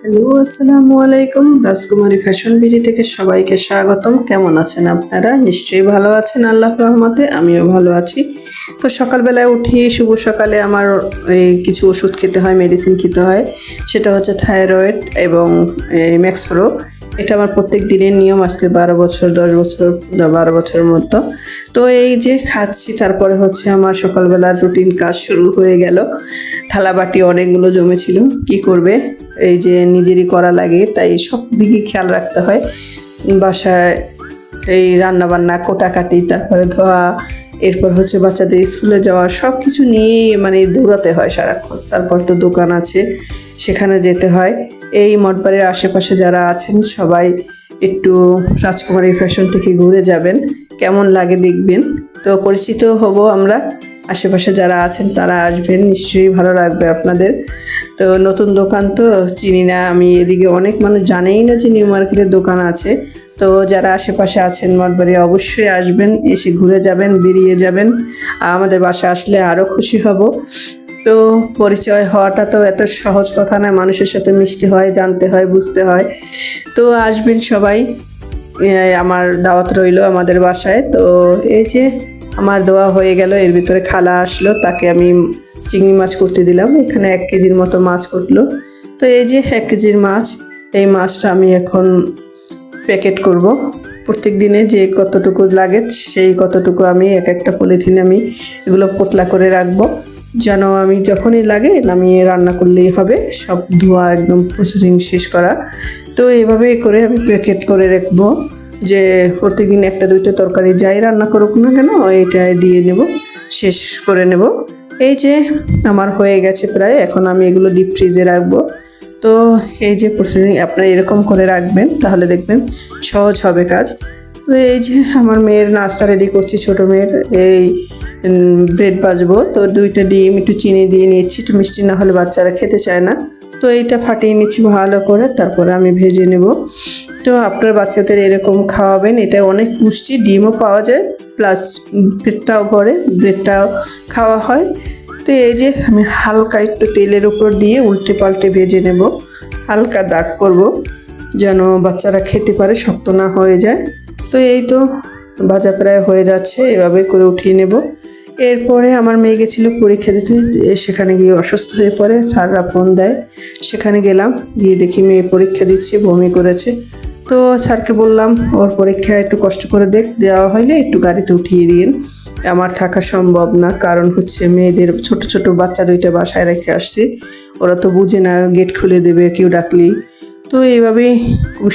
Hello, আসসালামু আলাইকুম। রাজকুমারী ফ্যাশন বিডি থেকে সবাইকে স্বাগতম। কেমন আছেন আপনারা? নিশ্চয়ই ভালো আছেন আল্লাহর রহমতে। আমিও ভালো আছি। তো সকালবেলায় উঠি, শুভ সকালে আমার এই কিছু ওষুধ খেতে হয়, মেডিসিন খেতে হয়। সেটা হচ্ছে থাইরয়েড এবং ম্যাক্সপ্রো। এটা আমার প্রত্যেক দিনের নিয়ম। আজকে 12 বছর, 10 বছর, 12 বছরের মতো। তো এই যে খাচ্ছি, তারপরে হচ্ছে আমার সকালবেলার রুটিন কাজ শুরু হয়ে গেল। থালাবাটি অনেকগুলো জমেছিল, কি করবে, এই যে নিজেরই করা লাগে, তাই সব দিকে খেয়াল রাখতে হয়। বাসায় এই রান্না বান্না, কোটাকাটি, তারপরে ধোয়া, এরপর হচ্ছে বাচ্চাদের স্কুলে যাওয়া, সব কিছু নিয়ে মানে দৌড়াতে হয় সারাক্ষণ। তারপর তো দোকান আছে, সেখানে যেতে হয়। এই মঠবাড়ির আশেপাশে যারা আছেন সবাই একটু রাজকুমারী ফ্যাশন থেকে ঘুরে যাবেন, কেমন লাগে দেখবেন। তো পরিচিত হব আমরা, আশেপাশে যারা আছেন তারা আসবেন, নিশ্চয়ই ভালো লাগবে আপনাদের। তো নতুন দোকান তো চিনি না আমি, এদিকে অনেক মানুষ জানেই না যে নিউ মার্কেটের দোকান আছে। তো যারা আশেপাশে আছেন মঠবাড়ি, অবশ্যই আসবেন, এসে ঘুরে যাবেন, বেরিয়ে যাবেন। আমাদের বাসা আসলে আরও খুশি হব। তো পরিচয় হওয়াটা তো এত সহজ কথা না, মানুষের সাথে মিশতে হয়, জানতে হয়, বুঝতে হয়। তো আসবেন সবাই, আমার দাওয়াত রইল আমাদের বাসায়। তো এই যে আমার দোয়া হয়ে গেল, এর ভিতরে খালা আসলো, তাকে আমি চিংড়ি মাছ করতে দিলাম। এখানে 1 কেজির মতো মাছ করলো। তো এই যে 1 কেজির মাছ, এই মাছটা আমি এখন প্যাকেট করব। প্রত্যেক দিনে যে কতটুকু লাগে সেই কতটুকু আমি একটা পলিথিনে আমি এগুলো পোটলা করে রাখবো, যেন আমি যখনই লাগে নামিয়ে রান্না করলেই হবে। সব ধোয়া একদম প্রসেসিং শেষ করা। তো এইভাবে করে আমি প্যাকেট করে রাখবো, যে প্রত্যেকদিন 1-2টা তরকারি যাই রান্না করুক না কেন এইটাই দিয়ে নেব, শেষ করে নেব। এই যে আমার হয়ে গেছে প্রায়, এখন আমি এগুলো ডিপ ফ্রিজে রাখবো। তো এই যে প্রসেসিং আপনারা এরকম করে রাখবেন, তাহলে দেখবেন সহজ হবে কাজ। তো এই যে আমার মেয়ের নাস্তা রেডি করছি, ছোটো মেয়ের এই ব্রেড ভাজবো। তো 2টা ডিম একটু চিনি দিয়ে নিচ্ছি, একটু মিষ্টি না হলে বাচ্চারা খেতে চায় না। তো এইটা ফাটিয়ে নিচ্ছি ভালো করে, তারপরে আমি ভেজে নেব। তো আপনার বাচ্চাদের এরকম খাওয়াবেন, এটা অনেক পুষ্টি, ডিমও পাওয়া যায়, প্লাস পেটটাও ভরে, ব্রেডটাও খাওয়া হয়। তো এই যে আমি হালকা একটু তেলের উপর দিয়ে উল্টে পাল্টে ভেজে নেব, হালকা দাগ করব, যেন বাচ্চারা খেতে পারে, শক্ত না হয়ে যায়। তো এই তো ভাজা প্রায় হয়ে যাচ্ছে, এভাবে করে উঠিয়ে নেব। এরপরে আমার মেয়ে গেছিলো পরীক্ষা দিতে, সেখানে গিয়ে অসুস্থ হয়ে পড়ে, স্যাররা ফোন দেয়, সেখানে গেলাম, গিয়ে দেখি মেয়ে পরীক্ষা দিচ্ছে, বমি করেছে। তো স্যারকে বললাম ওর পরীক্ষা একটু কষ্ট করে দেওয়া হয়নি, একটু গাড়িতে উঠিয়ে দিন। আমার থাকা সম্ভব না, কারণ হচ্ছে মেয়েদের ছোট ছোট বাচ্চা 2টা বাসায় রেখে আসছি, ওরা তো বুঝে না, গেট খুলে দেবে কেউ ডাকলেই। তো এইভাবেই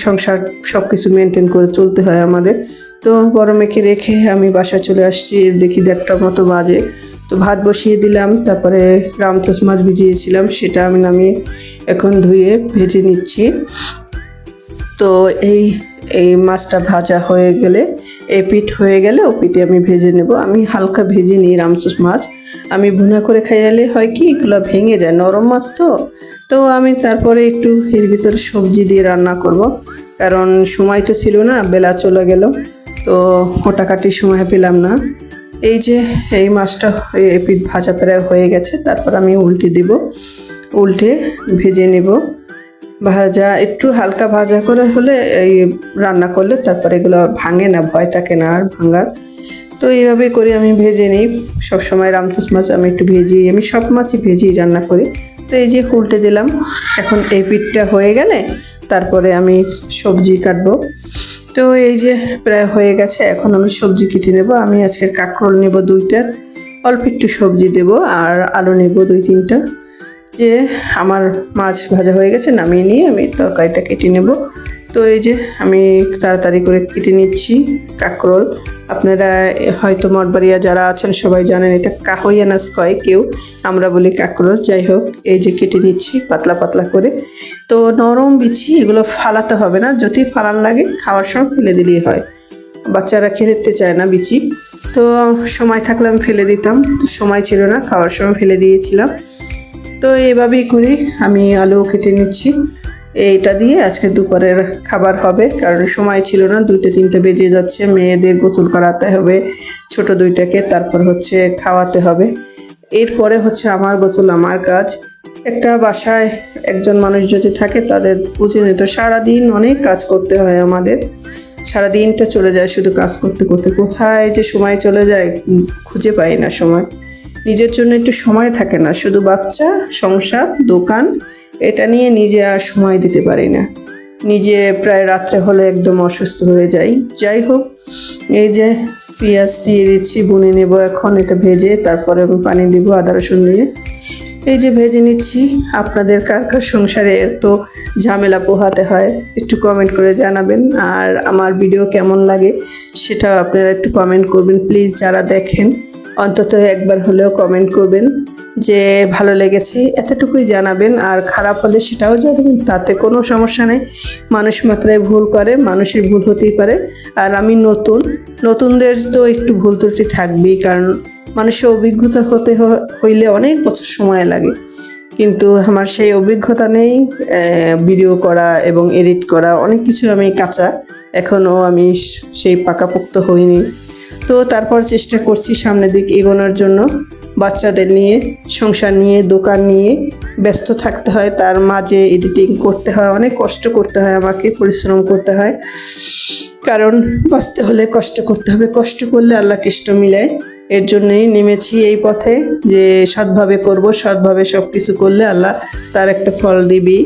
সংসার সব কিছু মেনটেন করে চলতে হয় আমাদের। তো বড় মেয়েকে রেখে আমি বাসায় চলে আসছি, দেখি 1:30টার মতো বাজে। তো ভাত বসিয়ে দিলাম, তারপরে রামচোস মাছ ভিজিয়েছিলাম, সেটা আমি নামিয়ে এখন ধুয়ে ভেজে নিচ্ছি। তো এই এই মাছটা ভাজা হয়ে গেলে, এই পিঠ হয়ে গেলে ও পিঠে আমি ভেজে নেব। আমি হালকা ভেজে নিই রামচোস মাছ, আমি ভুনা করে খাইলে হয় কি এগুলো ভেঙে যায়, নরম মাছ তো। তো আমি তারপরে একটু এর ভিতরে সবজি দিয়ে রান্না করব, কারণ সময় তো ছিল না, বেলা চলে গেল, তো কোটাকাটির সময় পেলাম না। এই যে এই মাছটা এই পিঠ ভাজা প্রায় হয়ে গেছে, তারপর আমি উল্টে দেব, উল্টে ভেজে নেব। ভাজা একটু হালকা ভাজা করে হলে এই রান্না করলে তারপরে এগুলো ভাঙে না, ভয় থাকে না আর ভাঙার। তো এইভাবে করে আমি ভেজে নিই সবসময়। রামচোস মাছ আমি একটু ভেজি, আমি সব মাছই ভেজি রান্না করি। তো এই যে উল্টে দিলাম, এখন এই পিঠটা হয়ে গেলে তারপরে আমি সবজি কাটবো। তো এই যে প্রায় হয়ে গেছে, এখন আমি সবজি কেটে নেব। আমি আজকে কাঁকরোল নেব 2টা, অল্প একটু সবজি দেব, আর আলু নেব 2-3টা। যে আমার মাছ ভাজা হয়ে গেছে, নামিয়ে নিয়ে আমি তরকারিটা কেটে নেব। তো এই যে আমি তাড়াতাড়ি করে কেটে নিচ্ছি কাঁকরোল। আপনারা হয়তো মঠবাড়িয়া যারা আছেন সবাই জানেন, এটা কাহই আনাজ কয় কেউ, আমরা বলি কাঁকরোল। যাই হোক, এই যে কেটে নিচ্ছি পাতলা পাতলা করে। তো নরম বিচি, এগুলো ফালাতে হবে না, যদি ফালান লাগে খাওয়ার সময় ফেলে দিলেই হয়, বাচ্চারা খেতে চায় না বিচি। তো সময় থাকলে আমি ফেলে দিতাম, তো সময় ছিল না, খাওয়ার সময় ফেলে দিয়েছিলাম। তো এইভাবেই করি, আমি আলু কেটে নিচ্ছি। এইটা দিয়ে আজকে দুপুরের খাবার হবে, কারণ সময় ছিল না, 2-3টে বেজে যাচ্ছে, মেয়েদের গোসল করাতে হবে ছোট 2টাকে, তারপর হচ্ছে খাওয়াতে হবে, এরপরে হচ্ছে আমার গোসল, আমার কাজ। একটা বাসায় একজন মানুষ যদি থাকে তাদের প্রতিনিয়ত সারাদিন অনেক কাজ করতে হয় আমাদের। সারাদিনটা চলে যায় শুধু কাজ করতে করতে, কোথায় যে সময় চলে যায় খুঁজে পাই না সময়। নিজের জন্য একটু সময় থাকে না, শুধু বাচ্চা, সংসার, দোকান, এটা নিয়ে নিজে আর সময় দিতে পারি না। নিজে প্রায় রাত্রে হলে একদম অসুস্থ হয়ে যাই। যাই হোক, এই যে পেঁয়াজ দিয়ে দিচ্ছি, বুনে নেব এখন এটা ভেজে, তারপরে আমি পানি দিব আদা রসুন দিয়ে। এই যে ভেজে নিচ্ছি। আপনাদের কার কার সংসারে এত ঝামেলা পোহাতে হয় একটু কমেন্ট করে জানাবেন। আর আমার ভিডিও কেমন লাগে সেটা আপনারা একটু কমেন্ট করবেন প্লিজ। যারা দেখেন অন্তত একবার হলেও কমেন্ট করবেন যে ভালো লেগেছে, এতটুকুই জানাবেন। আর খারাপ হলে সেটাও জানাবেন, তাতে কোনো সমস্যা নেই। মানুষ মাত্রায় ভুল করে, মানুষের ভুল হতেই পারে। আর আমি নতুনদের তো একটু ভুল ত্রুটি থাকবেই, কারণ মানুষের অভিজ্ঞতা হতে হইলে অনেক বছর সময় লাগে, কিন্তু আমার সেই অভিজ্ঞতা নেই। ভিডিও করা এবং এডিট করা অনেক কিছু আমি কাঁচা, এখনও আমি সেই পাকাপোক্ত হইনি। তো তারপর চেষ্টা করছি সামনের দিক এগোনোর জন্য। বাচ্চাদের নিয়ে, সংসার নিয়ে, দোকান নিয়ে ব্যস্ত থাকতে হয়, তার মাঝে এডিটিং করতে হয়, অনেক কষ্ট করতে হয়, আমাকে পরিশ্রম করতে হয়, কারণ বাঁচতে হলে কষ্ট করতে হবে। কষ্ট করলে আল্লাহ কষ্ট মিলায়। এর জন্যই নেমেছি এই পথে যে সৎভাবে করব, সৎভাবে সব কিছু করলে আল্লাহ তার একটা ফল দিবি।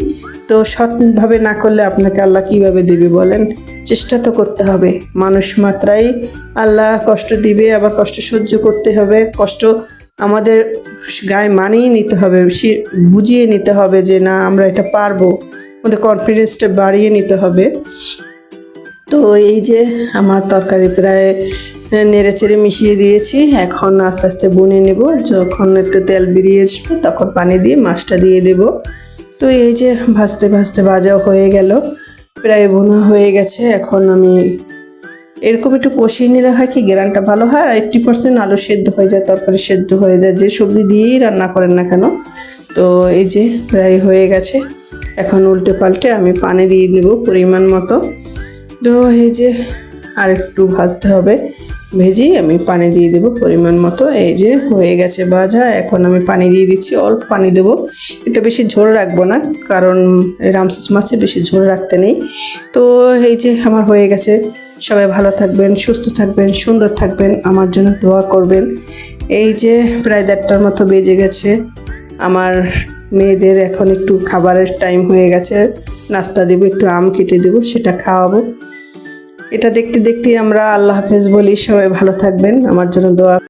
তো সৎভাবে না করলে আপনাকে আল্লাহ কিভাবে দিবে বলেন? চেষ্টা তো করতে হবে। মানুষ মাত্রাই আল্লাহ কষ্ট দিবে, আবার কষ্ট সহ্য করতে হবে। কষ্ট আমাদের গায়ে মানিয়ে নিতে হবে, বুঝিয়ে নিতে হবে যে না আমরা এটা পারবো, আমাদের কনফিডেন্সটা বাড়িয়ে নিতে হবে। তো এই যে আমার তরকারি প্রায় নেড়ে চেড়ে মিশিয়ে দিয়েছি, এখন আস্তে আস্তে বুনে নেব। যখন একটু তেল বেরিয়ে আসবে তখন পানি দিয়ে মাছটা দিয়ে দেব। তো এই যে ভাজতে ভাজতে ভাজাও হয়ে গেল, প্রায় বোনা হয়ে গেছে। এখন আমি এরকম একটু কষিয়ে নিলে হয় কি গ্রানটা ভালো হয়, আর 80% আলু সেদ্ধ হয়ে যায়, তরকারি সেদ্ধ হয়ে যায়, যে সবজি দিয়েই রান্না করেন না কেন। তো এই যে প্রায় হয়ে গেছে, এখন উল্টে পাল্টে আমি পানি দিয়ে দেব পরিমাণ মতো। তো এই যে আর একটু ভাজতে হবে, ভেজেই আমি পানি দিয়ে দেবো পরিমাণ মতো। এই যে হয়ে গেছে ভাজা, এখন আমি পানি দিয়ে দিচ্ছি, অল্প পানি দেবো। এটা বেশি ঝোল রাখবো না, কারণ রামসাস মাছে বেশি ঝোল রাখতে নেই। তো এই যে আমার হয়ে গেছে। সবাই ভালো থাকবেন, সুস্থ থাকবেন, সুন্দর থাকবেন, আমার জন্য দোয়া করবেন। এই যে প্রায় 1:30টার মতো বেজে গেছে, আমার মেয়েদের এখন একটু খাবারের টাইম হয়ে গেছে, নাস্তা দেবো, একটু আম কেটে দেবো, সেটা খাওয়াবো। এটা দেখতে দেখতে আমরা আল্লাহ হাফেজ বলি। সবাই ভালো থাকবেন, আমার জন্য দোয়া